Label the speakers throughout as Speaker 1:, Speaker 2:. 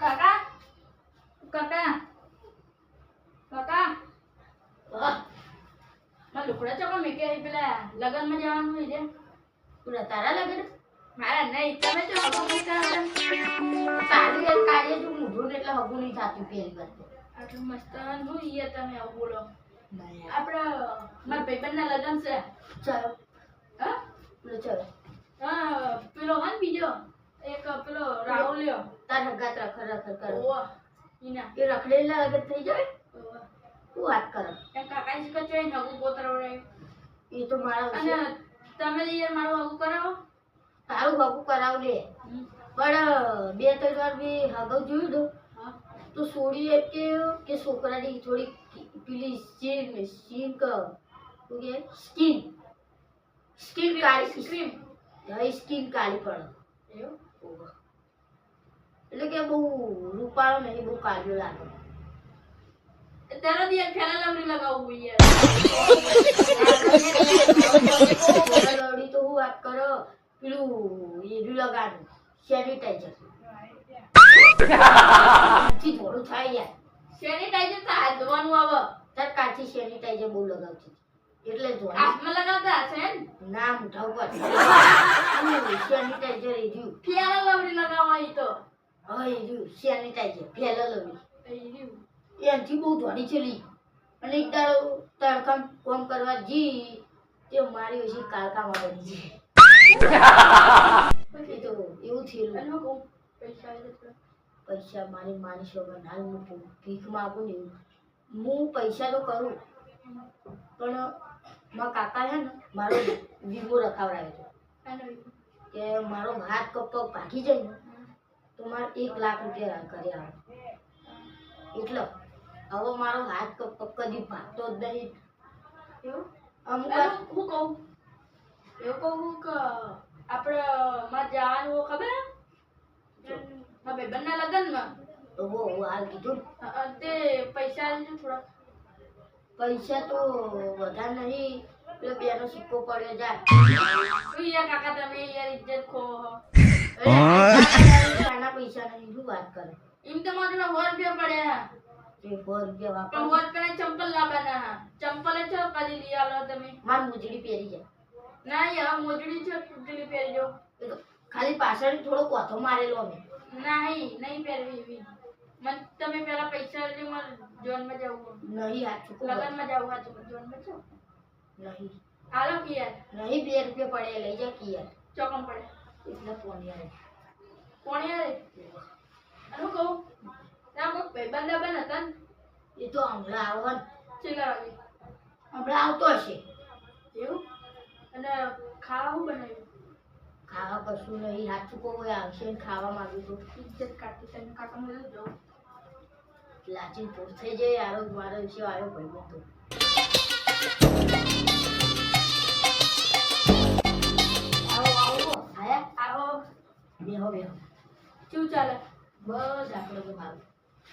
Speaker 1: કાકા કાકા કાકા માં લુકડા ચોકો મેકે પેલા લગનમાં જવાનું છે
Speaker 2: પૂરા તારા લગન
Speaker 1: મારા નહીં તમે જો હગું નહીં કરો
Speaker 2: તારી એક કાર્ય જો મૂઢું ને એટલે હગું નહીં થતું પહેલી વાત તો.
Speaker 1: આટલું મસ્ત હું ઈ તમે આવું બોલો
Speaker 2: ના
Speaker 1: આપણા મારા ભાઈબંધના લગન છે
Speaker 2: ચાલો
Speaker 1: હા
Speaker 2: પેલો ચાલો
Speaker 1: પેલો હન બીજો એક પેલો રાહુલ લ્યો
Speaker 2: તાર હગાત રખર કરો
Speaker 1: ઓવા ઈના
Speaker 2: એ રખડેલા લગન થઈ જાય
Speaker 1: ઓવા
Speaker 2: શું વાત કરે
Speaker 1: એ કાકા જ કચોય હગું પોતરવડે
Speaker 2: એ તો મારા
Speaker 1: અને
Speaker 2: વિશે
Speaker 1: તમે યાર મારું હગું કરાવો
Speaker 2: તારું હગું કરાવ લે પણ બે ત્રણ વાર બી હગું જોયું તો
Speaker 1: હા
Speaker 2: તો છોડી એમ કે છોકરાની થોડી પેલી સ્કીન કાળી
Speaker 1: ક્રીમ
Speaker 2: સ્કીન કાળી પડે
Speaker 1: એવું
Speaker 2: એટલે કે બહુ રૂપાળો નહીં બહુ કાળિયો લાગે
Speaker 1: તારો દિયર ફેલા લવરી લગાવવું યાર
Speaker 2: લવડી તો હું વાત કરો પેલું એનું લગાડું સેનિટાઈઝર થોડું થાય યાર
Speaker 1: સેનિટાઈઝર તો હાથ ધોવાનું આવે
Speaker 2: તાર કાચી સેનિટાઈઝર બહુ લગાવતી એટલે જ
Speaker 1: હાથમાં લગાવતા હશે ને
Speaker 2: ના મોઢા ઉપર સેનિટાઈઝર એ રહ્યું
Speaker 1: ફેલા લવરી લગાવવા ઈ તો
Speaker 2: હા એ રહ્યું સેનિટાઈઝર ફેલા લવડી
Speaker 1: એ રહ્યું
Speaker 2: એનથી બહુ ધોળી ચલી અને એક દાડો તડકામ કોમ કરવા જી તે મારી ઓછી કાળકામાં બની જાય એ તો એવું થયેલું
Speaker 1: અને હું કહું પૈસા આવી જશે
Speaker 2: પૈસા મારી માની શોભા નાલ મૂકું ભીખમાં આપું ને એવું હું પૈસા તો કરું પણ મારા કાકા છે ને મારો વીમો રખાવડાવ્યો
Speaker 1: અને
Speaker 2: હતો કે મારો હાથ કપ ભાગી જાય ને તો મારે 1 લાખ રૂપિયા કરી આવે એટલે હવે મારો હાથ કપ કદી ભાગતો જ નહીં
Speaker 1: એવું
Speaker 2: અમુક
Speaker 1: અને હું કહું એવું કહું કે આપણે માં જવાનું ખબર મારા ભાઈબંધના લગ્નમાં
Speaker 2: તો હાલ કીધું
Speaker 1: તે પૈસા આલજો થોડા
Speaker 2: પૈસા તો વધારે નહીં પેલો બેનો સિક્કો પડ્યો જાય
Speaker 1: તું યાર કાકા તમે યાર ઇજ્જત ખો
Speaker 2: નાના પૈસા નહીં શું વાત કરે
Speaker 1: એમ તો મારે 100 રૂપિયા પડ્યા
Speaker 2: તે 100 રૂપિયા
Speaker 1: પણ
Speaker 2: વાપર
Speaker 1: 100 રૂપિયા ચંપલ લાવવાના ચંપલ જ કદી લઈ આલો તમે
Speaker 2: માર મોજડી પહેરી જાય
Speaker 1: ના યાર મોજડી છે મોજડી પહેરજો
Speaker 2: એ તો ખાલી પાછળ થોડો કોથો મારેલો અમે
Speaker 1: નહીં પહેરવી એવી મને તમે પેલા પૈસા લઈ મારે જોનમાં જવું
Speaker 2: નહીં હાથ ચૂકો
Speaker 1: લગનમાં જવું હતું જોનમાં જાવ
Speaker 2: નહીં
Speaker 1: હાલો કે યાર
Speaker 2: નહીં 2 રૂપિયા પડે લઈ જા કી યાર
Speaker 1: ચોકમ પડે
Speaker 2: એટલે પોણિયા
Speaker 1: કોણ યાર અનુ કહું ના કોઈ ભાઈબંધ બન હતા ને
Speaker 2: એ તો હમણાં આવન
Speaker 1: છેલ્લા વાગે
Speaker 2: હમણાં આવતો હશે
Speaker 1: એવું અને ખાવા શું બનાવ્યું
Speaker 2: ખાવા કશું નહીં હાથ ચૂકો હોય આવશે ને ખાવા માંગ્યું તો
Speaker 1: ઇજ્જત કાઢતી તમે કાકા મને જાઉં
Speaker 2: લાચી પૂર થઈ જાય આરો મારો વિશે આવ્યો ભાઈ તો આવો આયા
Speaker 1: આવો
Speaker 2: બેહો
Speaker 1: શું ચાલે
Speaker 2: બસ આપણે તો સારું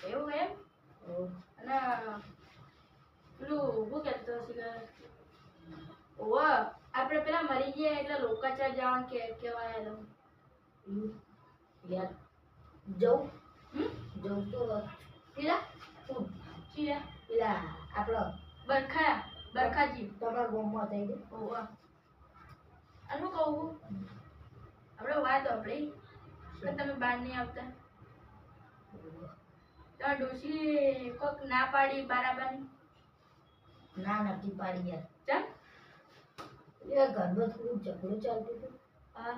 Speaker 1: એવું એમ અને પેલું શું કહેતો હશે કે ઓવા આપણે પેલા મરી ગયા એટલે લોકાચાર જવાનું કહેવાય
Speaker 2: યાર જવું તો પેલા
Speaker 1: ચીયા
Speaker 2: પેલા આપણો
Speaker 1: બરખાજી
Speaker 2: તમારા ગામમાં થઈ ગયું
Speaker 1: ઓવા આનું કહું આપણે વાત આપણી કે તમે બહાર નહીં આવતા તો ડોશી કોક ના પાડી બરાબરની
Speaker 2: ના નથી પાડી યાર
Speaker 1: ચાલ
Speaker 2: એ ઘરમાં થોડું ઝઘડો ચાલતો હતો
Speaker 1: હા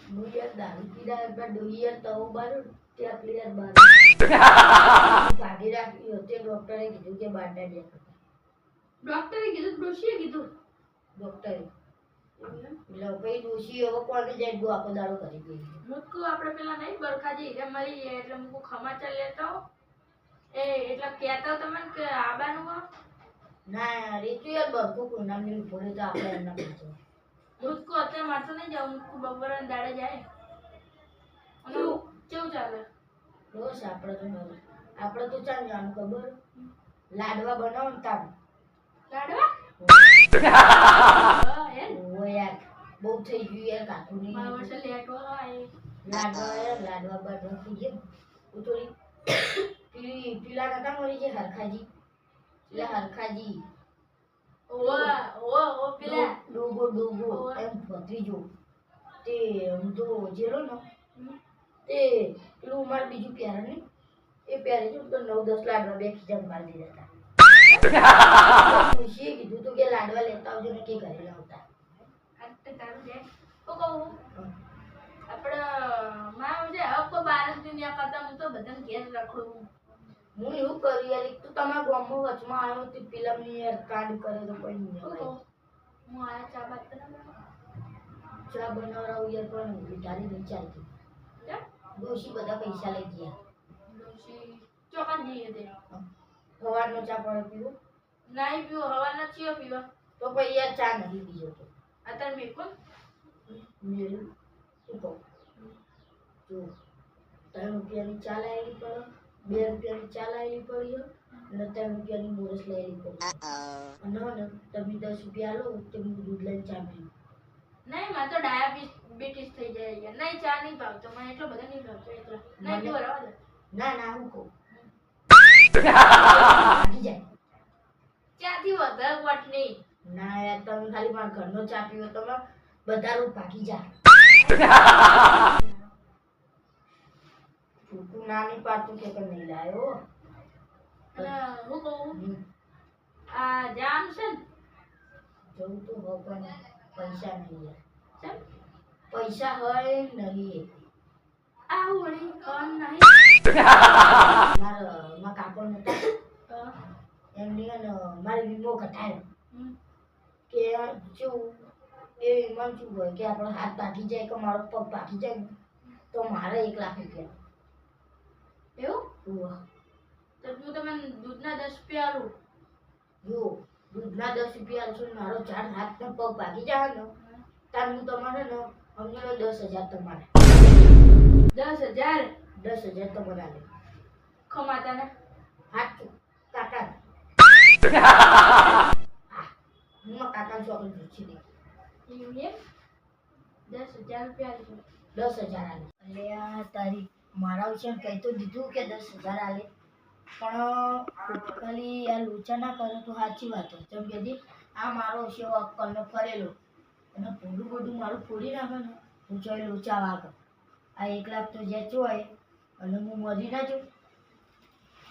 Speaker 2: હું યાર દારૂ પીધા એકવાર ડોહી યાર તવો બાર ત્યાં પેલી યાર બાર કાઢી રાખી તે ડોક્ટરે કીધું કે બાંડા દે
Speaker 1: ડોક્ટરે કીધું ડોશીએ કીધું
Speaker 2: ડોક્ટરે એટલે ભાઈ ડોશી હવે કોને જાય ગયો આખો દાડો કરી ગઈ
Speaker 1: મુકુ આપણે પેલા નહીં બરખાજી એ મરી ગયા એટલે મુકુ ખમાચાર લેતા હો એ એટલે કહેતા તમને કે આબાનું હો
Speaker 2: ના રીતુ યાર બરકુ કોઈ નામ નહીં ભૂલે તો આપણે એમના પાછો
Speaker 1: મુકુ અત્યારે મારતો નહીં જાવ મુકુ બપોરના દાડે જાય અને કેવું ચાલે
Speaker 2: બસ આપણે તો ચાલ જવાનું ખબર લાડવા બનાવો ને તાર
Speaker 1: લાડવા હા એમ
Speaker 2: ઓ યાર બહુ થઈ ગયું યાર કાકુ ની
Speaker 1: મારા વર્ષે લેટ હોય
Speaker 2: લાડવા બાડવા થઈ ગયા. હું થોડી પીલા નતા મળી જે હરખાજી, પેલા હરખાજી
Speaker 1: ઓવા પેલા
Speaker 2: ડોગો એમ ભત્રીજો તે હું તો જેલો ને તે પેલું મારે બીજું પ્યારા ને એ પ્યારે જો તો 9-10 લાડવા બે ખીજામાં મારી દીધા હતા. ખુશીએ કીધું તું કે લાડવા લેતા આવજો ને કે ઘરે લાવતા.
Speaker 1: આ તારું છે તો કહું આપણે માં છે હવે કોઈ બાર જ દુનિયા કરતા હું તો બધાને ઘેર રખડું.
Speaker 2: હું એવું કર્યું યાર, એક તો તમારા ગામમાં વચમાં આવ્યો તે ફિલ્મની યાર કાંડ કરે તો કોઈ નહીં
Speaker 1: શું
Speaker 2: હોય.
Speaker 1: કહું હું આ ચા બાત કરાવવા
Speaker 2: ચા બનાવડાવું યાર પણ વિચારી નહીં ચાલતી. ડોશી બધા પૈસા લઈ ગયા.
Speaker 1: ડોશી ચોકન જઈએ તે
Speaker 2: સવારનો ચા પણ પીવો
Speaker 1: નહીં પીવો હવાના ચિયો પીવા
Speaker 2: તો પછી યાર ચા નહીં પીજો તો
Speaker 1: અત્યારે મેં કોણ
Speaker 2: મેલું શું કહું જો 3 રૂપિયાની ચા લાવેલી પડે, 2 રૂપિયાની ચા લાવેલી પડી અને 3 રૂપિયાની મોરસ લાવેલી પડી અને તમે 10 રૂપિયા લો તો હું દૂધ લઈને ચા પીવું.
Speaker 1: નહીં મારે તો ડાયાબિટીસ થઈ જાય યાર. નહીં ચા નહીં ભાવતો મને એટલો બધો નહીં ભાવતો એટલો નહીં પીવો રહેવા દે.
Speaker 2: ના હું કહું ભાગી જાય.
Speaker 1: ચાથી વધારે વટ નહીં.
Speaker 2: ના યાર તમે ખાલી મારા ઘરનો ચા પીવો તમે બધા રોજ ભાગી જા. છૂટું ના નહીં પાડતું કે નહીં લાયો.
Speaker 1: અને હું કહું
Speaker 2: હમ.
Speaker 1: આ જામ છે ને
Speaker 2: જવું તો હો પણ પૈસા નહીં યાર.
Speaker 1: ચમ
Speaker 2: પૈસા હોય નહીં.
Speaker 1: આ વળી કોણ નહીં
Speaker 2: મારા કાકો નતા એમની હે ને મારી વીમો કટાયો કે શું એ વીમામાં શું હોય કે આપણો હાથ ભાગી જાય કે મારો પગ ભાગી જાય ને તો મારે 1 લાખ રૂપિયા.
Speaker 1: એવું
Speaker 2: ઉવા.
Speaker 1: તો હું તમને દૂધના 10 રૂપિયા આલું.
Speaker 2: જો દૂધના 10 રૂપિયા આલશો ને મારો 4 હાથ ને પગ ભાગી જાય ને તાર હું તમારે ને સમજી લો 10,000 તમારે.
Speaker 1: 10,000
Speaker 2: 10,000 તમારે આલે.
Speaker 1: ખમાતાના
Speaker 2: હાથ કાકા હું કાકા છોકરી પૂછી દે.
Speaker 1: એવું એમ 10,000 રૂપિયા આલું.
Speaker 2: 10,000 આલે. એટલે આ તારી મારા વિશે કહી તો દીધું કે 10,000 આલે પણ ખાલી આ લોચા ના કરે તો સાચી વાત છે. જેમ કે આ મારો છે અક્કલનો ફરેલો અને બધું મારું ફોડી નાખે ને હું ચોય લોચા વાગે. આ 1 લાખ તો જે ચોય અને હું મરી ના જાઉં.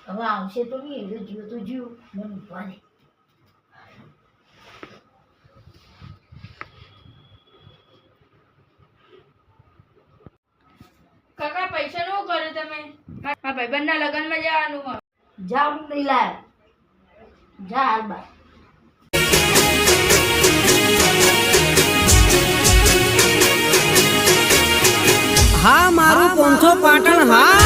Speaker 2: હવે આવશે તો નહીં એટલે જીવ તો જીવ મને ઉભા દે.
Speaker 1: કાકા પૈસા નું કર્યું તમે? મારા ભાઈબંધના લગ્નમાં જવાનું હોય.
Speaker 2: જા હું નહીં લાયા. જા હાલ બાય.
Speaker 3: હા મારું 500 પાટણ હા.